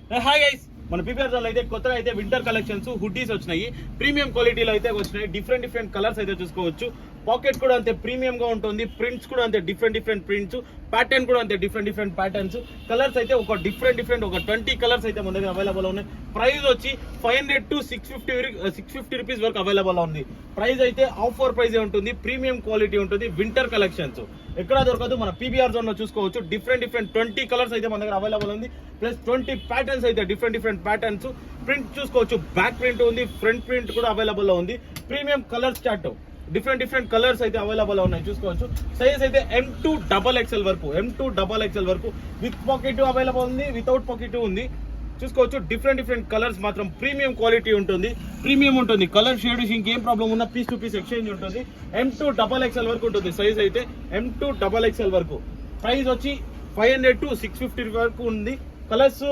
Hi guys, మన PPR zone లో అయితే కొత్తగా అయితే వింటర్ కలెక్షన్స్ హుడ్డీస్ వచ్చినాయి. ప్రీమియం క్వాలిటీలో అయితే వచ్చినాయి. డిఫరెంట్ కలర్స్ అయితే చూసుకోవచ్చు. పాకెట్ కూడా అంతే ప్రీమియం గా ఉంటుంది. ప్రింట్స్ కూడా అంతే డిఫరెంట్ ప్రింట్స్. ప్యాటర్న్ కూడా అంతే డిఫరెంట్ ప్యాటర్న్స్. కలర్స్ అయితే ఒక డిఫరెంట్ ఒక 20 కలర్స్ అయితే మన దగ్గర అవైలబుల్ ఉన్నాయి. ప్రైస్ వచ్చి 500 to 650 రూపీస్ వరకు అవైలబుల్ ఉంది. ప్రైస్ అయితే ఆఫర్ ప్రైస్ ఉంటుంది. ప్రీమియం క్వాలిటీ ఉంటుంది. వింటర్ కలెక్షన్స్ ఎక్కడ దొరకదు, మన పీబీఆర్ జోన్ లో చూసుకోవచ్చు. డిఫరెంట్ 20 కలర్స్ అయితే మన దగ్గర అవైలబుల్ ఉంది. ప్లస్ 20 ప్యాటర్న్స్ అయితే డిఫరెంట్ ప్యాటర్న్స్. ప్రింట్ చూసుకోవచ్చు. బ్యాక్ ప్రింట్ ఉంది, ఫ్రంట్ ప్రింట్ కూడా అవైలబుల్ లో ఉంది. Premium colour chart different colours అయితే అవైలబుల్ ఉన్నాయి, చూసుకోవచ్చు. సైజ్ అయితే M2 XXL వరకు విత్ పాకెట్ అవైలబుల్ ఉంది, వితౌట్ పాకెట్ ఉంది, చూసుకోవచ్చు. డిఫరెంట్ కలర్స్ మాత్రం ప్రీమియం క్వాలిటీ ఉంటుంది. ప్రీమియం ఉంటుంది. కలర్ షేడ్స్ ఇంకేం ప్రాబ్లం ఉన్నా పీస్ టు పీస్ ఎక్స్చేంజ్ ఉంటుంది. M2 XXL వరకు ఉంటుంది. సైజ్ అయితే M2 XXL వరకు. ప్రైస్ వచ్చి 500 to 650 వరకు ఉంది. కలర్స్